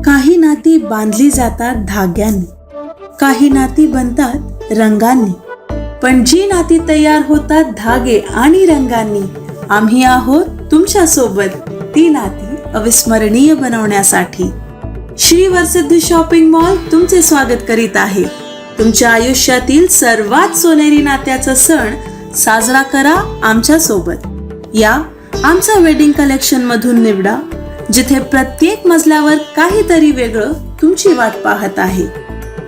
काही नाती बांधली जातात धाग्यांनी, काही नाती बनतात रंगांनी, पण जी नाती तयार होतात धागे आणि रंगांनी, आम्ही आहोत तुमच्या सोबत ती नाती अविस्मरणीय बनवण्यासाठी. श्री वरसिद्धी शॉपिंग मॉल तुमचे स्वागत करीत आहे. तुमच्या आयुष्यातील सर्वात सोनेरी नात्याचा सण साजरा करा आमच्या सोबत. या आमच्या वेडिंग कलेक्शन मधून निवडा, जिथे प्रत्येक मजल्यावर काहीतरी वेगळं तुमची वाट पाहत आहे.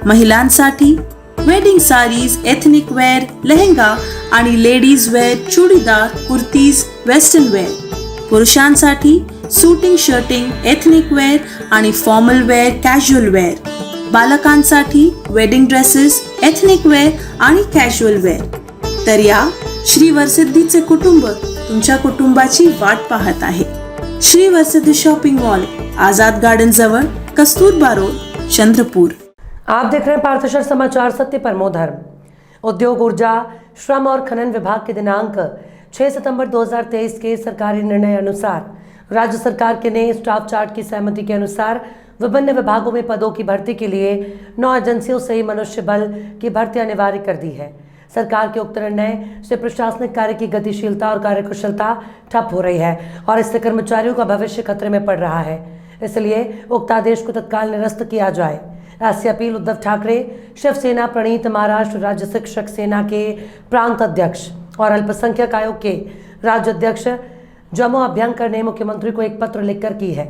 महिलांसाठी wedding saris, ethnic wear, lehenga आणि ladies wear, churidar, kurtis, western wear. पुरुषांसाठी सूटिंग, शर्टिंग, एथनिक वेअर आणि फॉर्मल वेअर, कॅज्युअल वेअर. बालकांसाठी वेडिंग ड्रेसेस, एथनिक वेअर आणि कॅज्युअल वेअर. तर या श्री वरसिद्धीचे कुटुंब तुमच्या कुटुंबाची वाट पाहत आहे. Shri Varasiddhi shopping mall, Azad garden जवळ, कस्तूरबा रोड, चंद्रपुर. आप देख रहे हैं पार्थशर समाचार, सत्य परमो धर्म. उद्योग, ऊर्जा, श्रम और खनन विभाग के दिनांक 6 सितंबर 2023 के सरकारी निर्णय अनुसार राज्य सरकार के नए स्टाफ चार्ट की सहमति के अनुसार विभिन्न विभागों में पदों की भर्ती के लिए 9 एजेंसियों से ही मनुष्य बल की भर्ती अनिवार्य कर दी है. सरकार के उक्त निर्णय से प्रशासनिक कार्य की गतिशीलता और कार्यकुशलता ठप हो रही है और इससे कर्मचारियों का भविष्य खतरे में पड़ रहा है. इसलिए उक्त आदेश को तत्काल निरस्त किया जाए. ऐसी अपील उद्धव ठाकरे, शिवसेना प्रणीत महाराष्ट्र राज्य शिक्षक सेना के प्रांत अध्यक्ष और अल्पसंख्यक आयोग के राज्य अध्यक्ष जमो अभ्यंकर ने मुख्यमंत्री को एक पत्र लिखकर की है.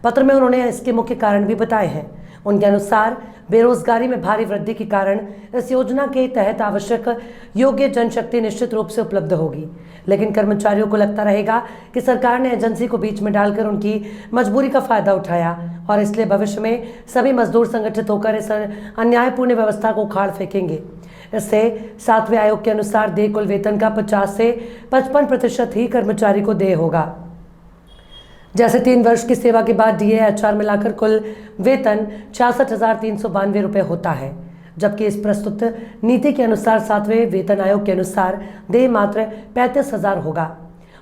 पत्र में उन्होंने इसके मुख्य कारण भी बताए हैं. उनके अनुसार बेरोजगारी में भारी वृद्धि के कारण इस योजना के तहत आवश्यक योग्य जनशक्ति निश्चित रूप से उपलब्ध होगी, लेकिन कर्मचारियों को लगता रहेगा कि सरकार ने एजेंसी को बीच में डालकर उनकी मजबूरी का फायदा उठाया और इसलिए भविष्य में सभी मजदूर संगठित होकर इस अन्यायपूर्ण व्यवस्था को उखाड़ फेंकेंगे. इससे 7वें आयोग के अनुसार देय कुल वेतन का 50 से 55% ही कर्मचारी को देय होगा. जैसे 3 वर्ष की सेवा के बाद डीए, एचआर मिलाकर कुल वेतन 66,392 रुपये होता है, जबकि इस प्रस्तुत नीति के अनुसार 7वें वेतन आयोग के अनुसार देय मात्र 35,000 होगा.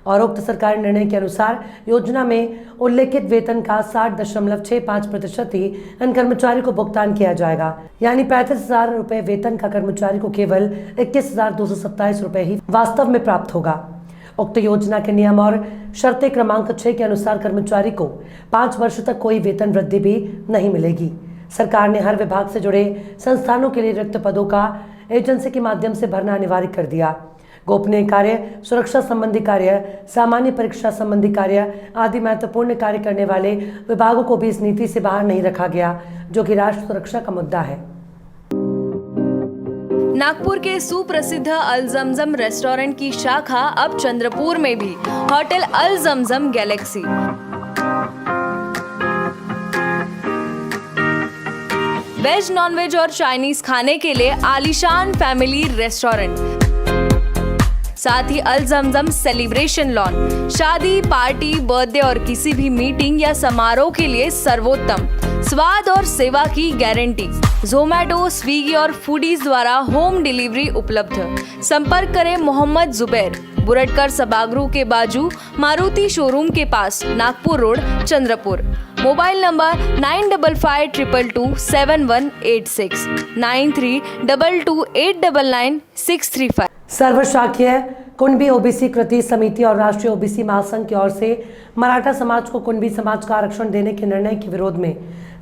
और उक्त सरकारी निर्णय के अनुसार योजना में उल्लेखित वेतन का 60.65% ही इन कर्मचारी को भुगतान किया जाएगा. यानी 35,000 रुपये वेतन का कर्मचारी को केवल 21,227 रुपये ही वास्तव में प्राप्त होगा. उक्त योजना के नियम और शर्तें क्रमांक 6 के अनुसार कर्मचारी को 5 वर्ष तक कोई वेतन वृद्धि भी नहीं मिलेगी. सरकार ने हर विभाग से जुड़े संस्थानों के लिए रिक्त पदों का एजेंसी के माध्यम से भरना अनिवार्य कर दिया. गोपनीय कार्य, सुरक्षा संबंधी कार्य, सामान्य परीक्षा संबंधी कार्य आदि महत्वपूर्ण कार्य करने वाले विभागों को भी इस नीति से बाहर नहीं रखा गया, जो कि राष्ट्र सुरक्षा का मुद्दा है. नागपुर के सुप्रसिद्ध अल जमजम रेस्टोरेंट की शाखा अब चंद्रपुर में भी. होटल अल जमजम गैलेक्सी. वेज, नॉनवेज और चाइनीज खाने के लिए आलीशान फैमिली रेस्टोरेंट. साथ ही अल जमजम सेलिब्रेशन लॉन. शादी, पार्टी, बर्थडे और किसी भी मीटिंग या समारोह के लिए सर्वोत्तम स्वाद और सेवा की गारंटी. जोमैटो, स्विगी और फूडीज द्वारा होम डिलीवरी उपलब्ध. संपर्क करें मोहम्मद जुबैर, बुरटकर सभागृह के बाजू, मारुति शोरूम के पास, Nagpur road, Chandrapur. Mobile number 9552227186, 9322899635. सर्वशाखीय कुणबी ओबीसी कृति समिति और राष्ट्रीय ओबीसी महासंघ की ओर से मराठा समाज को कुणबी समाज का आरक्षण देने के निर्णय के विरोध में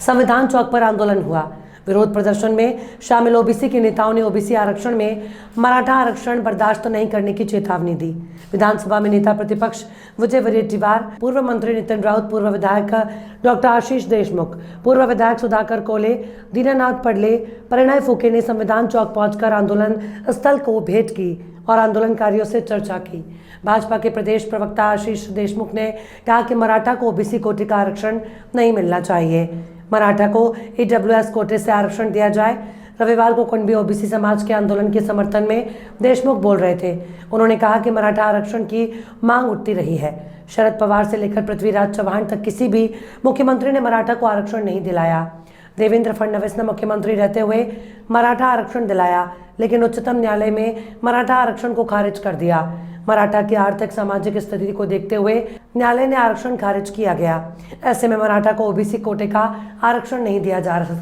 संविधान चौक पर आंदोलन हुआ. विरोध प्रदर्शन में शामिल ओबीसी के नेताओं ने ओबीसी आरक्षण में मराठा आरक्षण बर्दाश्त नहीं करने की चेतावनी दी. विधानसभा में नेता प्रतिपक्ष विजय वडेट्टीवार, पूर्व मंत्री नितिन राउत, पूर्व विधायक डॉक्टर आशीष देशमुख, पूर्व विधायक सुधाकर कोले, दीनानाथ पडले, परिणय फुके ने संविधान चौक पहुंचकर आंदोलन स्थल को भेंट की और आंदोलनकारियों से चर्चा की. भाजपा के प्रदेश प्रवक्ता आशीष देशमुख ने कहा कि मराठा को ओबीसी कोटे का आरक्षण नहीं मिलना चाहिए. मराठा को ईडब्ल्यूएस कोटे से आरक्षण दिया जाए. रविवार को कुणबी ओबीसी समाज के आंदोलन के समर्थन में देशमुख बोल रहे थे. उन्होंने कहा कि मराठा आरक्षण की मांग उठती रही है. शरद पवार से लेकर पृथ्वीराज चव्हाण तक किसी भी मुख्यमंत्री ने मराठा को आरक्षण नहीं दिलाया. देवेंद्र फडणवीस ने मुख्यमंत्री रहते हुए मराठा आरक्षण दिलाया, लेकिन उच्चतम न्यायालय में मराठा आरक्षण को खारिज कर दिया. मराठा की आर्थिक सामाजिक स्थिति को देखते हुए न्यायालय ने आरक्षण खारिज किया गया। ऐसे में मराठा को ओबीसी कोटे का आरक्षण नहीं दिया जा रहा।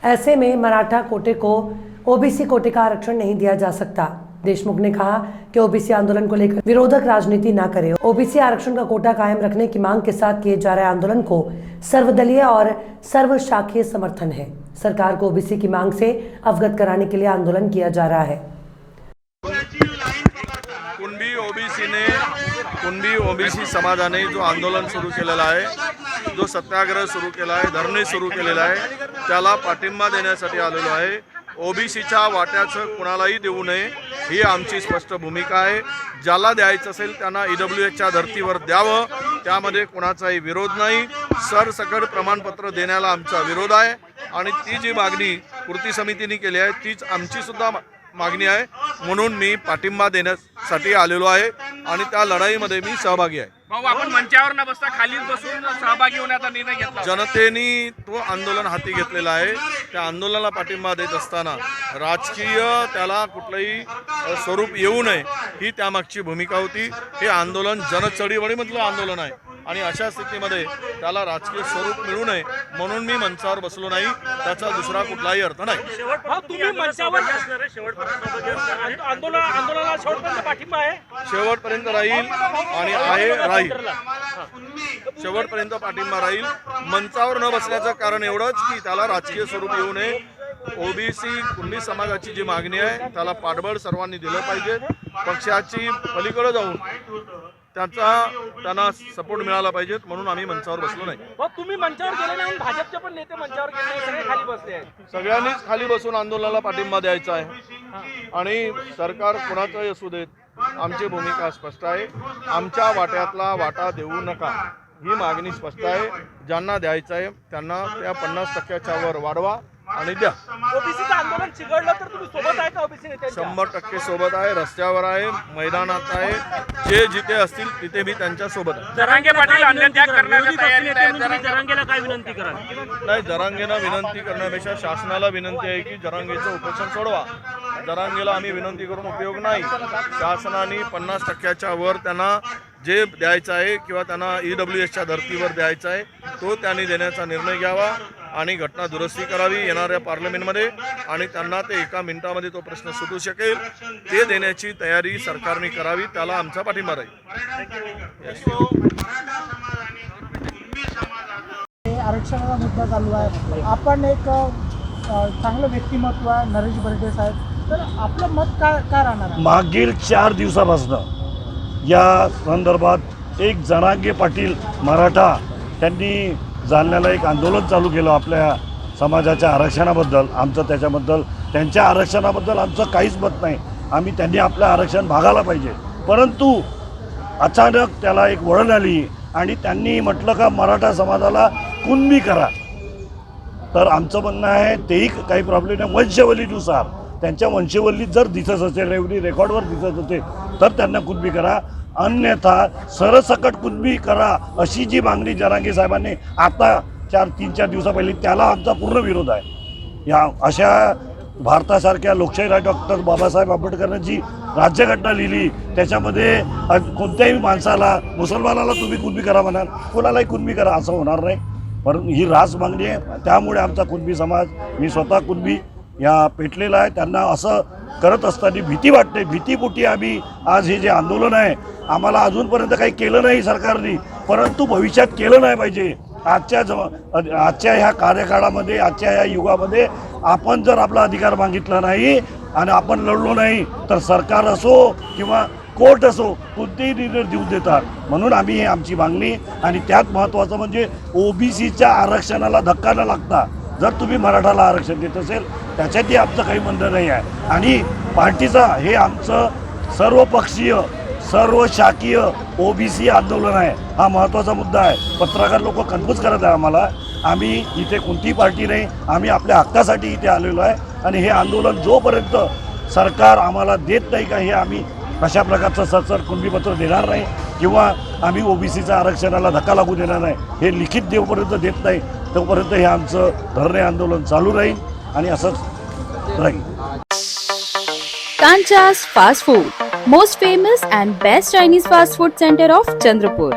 ऐसे में मराठा कोटे को ओबीसी कोटे का आरक्षण नहीं दिया जा सकता। देशमुख ने कहा कि ओबीसी आंदोलन को लेकर विरोधक राजनीति ना करे। ओबीसी आरक्षण का कोटा कायम रखने की मांग के साथ किए जा रहे आंदोलन को सर्वदलीय और सर्वशाखीय समर्थन है। सरकार को ओबीसी की मांग से अवगत कराने के लिए आंदोलन किया जा रहा है। कुणबी ओबीसी समाजाने जो आंदोलन सुरू केलेलं आहे, जो सत्याग्रह सुरू केला आहे, धरणे सुरू केलेलं आहे, त्याला पाठिंबा देण्यासाठी आलेलो आहे। ओबीसीच्या वाट्याचं कुणालाही देऊ नये ही आमची स्पष्ट भूमिका आहे। ज्याला द्यायचं असेल त्यांना ईडब्ल्यूएसच्या धर्तीवर द्यावं, त्यामध्ये कुणाचाही विरोध नाही। सरसकट प्रमाणपत्र देण्याला आमचा विरोध आहे आणि ती जी मागणी कृती समितीने केली आहे तीच आमची सुद्धा मागणी आहे। म्हणून मी पाठिंबा देण्यासाठी आलेलो आहे आणि त्या लढाईमध्ये मी सहभागी आहे। भाऊ, आपण मंचावर न बसता खालीच बसून सहभागी होण्याचा निर्णय घेतला। जनतेने तो आंदोलन हाती घेतलेला आहे। त्या आंदोलनाला पाठिंबा देत असताना राजकीय त्याला कुठलंही स्वरूप येऊ नये ही त्यामागची भूमिका होती। हे आंदोलन जनचळवळीमधलं आंदोलन आहे आणि अशा स्थितीमध्ये त्याला राजकीय स्वरूप मिळू नये म्हणून मी मंचावर बसलो नाही। त्याचा दुसरा कुठलाही अर्थ नाही। तुम्ही मंचावर आंदोलनाला शेवटपर्यंत पाठिंबा आहे? शेवटपर्यंत राहील आणि राहील। शेवटपर्यंत पाठिंबा राहील। मंचावर न बसण्याचं कारण एवढंच की त्याला राजकीय स्वरूप येऊ नये। ओबीसी कुणबी समाजाची जी मागणी आहे त्याला पाठबळ सर्वांनी दिलं पाहिजे। पक्षाची पलीकडे जाऊन त्यांना सपोर्ट मिळाला पाहिजे म्हणून आम्ही मंचावर बसलो नाही। तुम्ही मंचावर गेले नाही, भाजपचे पण नेते मंचावर गेले, सगळे खाली बसले आहेत। सगळ्यांनीच खाली बसून आंदोलनाला पाठिंबा द्यायचा आहे आणि सरकार कुणाचंही असू देत आमची भूमिका स्पष्ट आहे। आमच्या वाट्यातला वाटा देऊ नका ही मागणी स्पष्ट आहे। ज्यांना द्यायचं आहे त्यांना त्या 50%च्या वर वाढवा आणि द्या। ओबीसीचं आंदोलन चिघळलं तर तुम्ही सोबत आहे का ओबीसी नेत्यांच्या? 100% सोबत आहे। रस्त्यावर आहे, मैदानात आहे, जे जिथे असतील तिथे मी त्यांच्या सोबत आहे। जरांगे पाटील अन्नत्याग करण्याच्या तयारीत आहेत। जरांगेला काय विनंती कराल? नाही, जरांगेला विनंती करण्यापेक्षा शासनाला विनंती आहे की जरांगेचं उपोषण सोडवा। जरांगेला आम्ही विनंती करून उपयोग नाही। शासनाने 50%च्या वर त्यांना जे द्यायचं आहे किंवा त्यांना ईडब्ल्यूएसच्या धर्तीवर द्यायचं आहे तो त्यांनी देण्याचा निर्णय घ्यावा आणि घटना दुरुस्ती करावी येणाऱ्या पार्लमेंटमध्ये आणि त्यांना ते 1 मिनिटामध्ये तो प्रश्न सुटू शकेल ते देण्याची तयारी सरकारने करावी। त्याला आमचा पाठिंबा राहील। आरक्षणाचा मुद्दा चालू आहे। आपण एक चांगलं व्यक्तिमत्व आहे नरेश बर्डे साहेब, तर आपलं मत काय राहणार आहे? मागील 4 दिवसापासून या संदर्भात एक जरांगे पाटील मराठा त्यांनी जालन्याला एक आंदोलन चालू केलं आपल्या समाजाच्या आरक्षणाबद्दल। आमचं त्याच्याबद्दल त्यांच्या आरक्षणाबद्दल आमचं काहीच मत नाही। आम्ही त्यांनी आपलं आरक्षण भागायला पाहिजे, परंतु अचानक त्याला एक वळण आली आणि त्यांनी म्हटलं का मराठा समाजाला कुणबी करा। तर आमचं म्हणणं आहे तेही काही प्रॉब्लेम नाही। वंशवलीनुसार त्यांच्या वंशवल्लीत जर दिसत असेल, रेकॉर्डवर दिसत असेल तर त्यांना कुणबी करा, अन्यथा सरसकट कुणबी करा अशी जी मागणी जरांगे साहेबांनी आता 3-4 दिवसापहिले त्याला आमचा पूर्ण विरोध आहे। या अशा भारतासारख्या लोकशाही डॉक्टर बाबासाहेब आंबेडकरांनी जी राज्यघटना लिहिली त्याच्यामध्ये कोणत्याही माणसाला मुसलमानाला तुम्ही कुणबी करा म्हणाल, कोणालाही कुणबी करा असं होणार नाही। परंतु ही रास मागणी आहे, त्यामुळे आमचा कुणबी समाज, मी स्वतः कुणबी या पेटलेला आहे। त्यांना असं करत असताना भीती वाटते। भीतीपोटी आम्ही आज हे जे आंदोलन आहे, आम्हाला अजूनपर्यंत काही केलं नाही सरकारने, परंतु भविष्यात केलं नाही पाहिजे। आजच्या ह्या कार्यकाळामध्ये, आजच्या ह्या युगामध्ये आपण जर आपला अधिकार मागितला नाही आणि आपण लढलो नाही तर सरकार असो किंवा कोर्ट असो कोणतेही निर्णय देऊ देतात। म्हणून आम्ही हे आमची मागणी आणि त्यात महत्त्वाचं म्हणजे ओबीसीच्या आरक्षणाला धक्का न लागता जर तुम्ही मराठाला आरक्षण देत असेल त्याच्यातही आमचं काही म्हणणं नाही आहे। आणि पार्टीचा हे आमचं सर्वपक्षीय सर्वशाखीय ओबीसी आंदोलन आहे, हा महत्त्वाचा मुद्दा आहे। पत्रकार लोक कन्फ्यूज करत आहे आम्हाला। आम्ही इथे कोणती पार्टी नाही, आम्ही आपल्या हक्कासाठी इथे आलेलो आहे आणि हे आंदोलन जोपर्यंत सरकार आम्हाला देत नाही का हे आम्ही अशा प्रकारचं सचर कुणबीपत्र देणार नाही किंवा आम्ही ओबीसीच्या आरक्षणाला धक्का लागू देणार नाही। हे लिखित देवपर्यंत देत नाही तोपर्यंत हे आमचं धरणे आंदोलन चालू राहील आणि असंच राहील। कांचास fast food most famous and best Chinese fast food center of Chandrapur.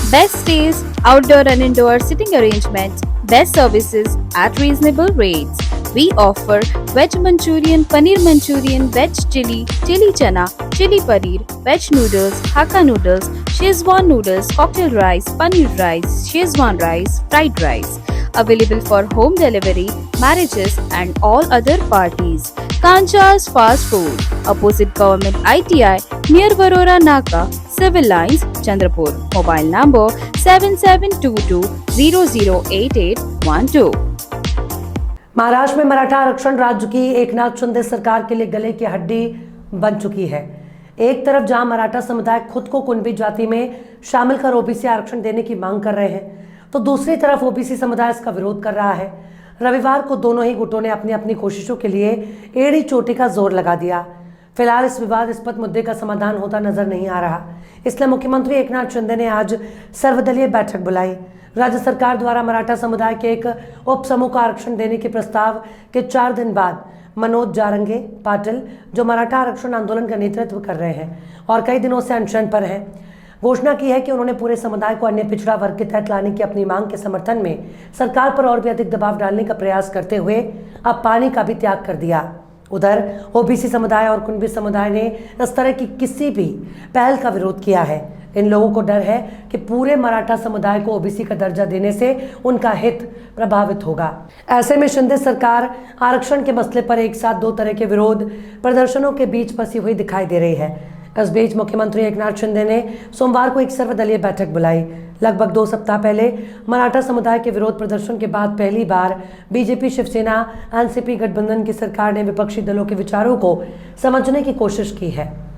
Best stays, outdoor and indoor sitting arrangements, best services at reasonable rates. We offer veg Manchurian, paneer Manchurian, veg chili, chili chana, chili paneer, veg noodles, Hakka noodles, Szechuan noodles, cocktail rice, paneer rice, Szechuan rice, fried rice. Available for home delivery, marriages and all other parties. Kancha's Fast Food, opposite Government ITI, near Varora Naka, Civil Lines, Chandrapur. Mobile number 7722008812. Maharashtra में मराठा आरक्षण राज्य की एकनाथ शिंदे सरकार के लिए गले की हड्डी बन चुकी है। एक तरफ जहां मराठा समुदाय खुद को कुणबी जाति में शामिल कर ओबीसी आरक्षण देने की मांग कर रहे हैं, तो दूसरी तरफ ओबीसी समुदाय इसका विरोध कर रहा है। रविवार को दोनों ही गुटों ने अपनी अपनी कोशिशों के लिए एड़ी चोटी का जोर लगा दिया। फिलहाल इस विवादास्पद मुद्दे का समाधान होता नजर नहीं आ रहा, इसलिए मुख्यमंत्री एकनाथ शिंदे ने आज सर्वदलीय बैठक बुलाई। राज्य सरकार द्वारा मराठा समुदाय के एक उप समूह को आरक्षण देने के प्रस्ताव के 4 दिन बाद मनोज जारंगे पाटिल, जो मराठा आरक्षण आंदोलन का नेतृत्व कर रहे हैं और कई दिनों से अनशन पर हैं, घोषणा की है कि उन्होंने पूरे समुदाय को अन्य पिछड़ा वर्ग के तहत लाने की अपनी मांग के समर्थन में सरकार पर और भी अधिक दबाव डालने का प्रयास करते हुए अब पानी का भी त्याग कर दिया। उधर ओबीसी समुदाय और कुणबी समुदाय ने इस तरह की किसी भी पहल का विरोध किया है। इन लोगों को डर है कि पूरे मराठा समुदाय को ओबीसी का दर्जा देने से उनका हित प्रभावित होगा। ऐसे में शिंदे सरकार आरक्षण के मसले पर एक साथ 2 तरह के विरोध प्रदर्शनों के बीच फंसी हुई दिखाई दे रही है। इस बीच मुख्यमंत्री एकनाथ शिंदे ने सोमवार को एक सर्वदलीय बैठक बुलाई। लगभग 2 सप्ताह पहले मराठा समुदाय के विरोध प्रदर्शन के बाद पहली बार बीजेपी, शिवसेना, एनसीपी गठबंधन की सरकार ने विपक्षी दलों के विचारों को समझने की कोशिश की है।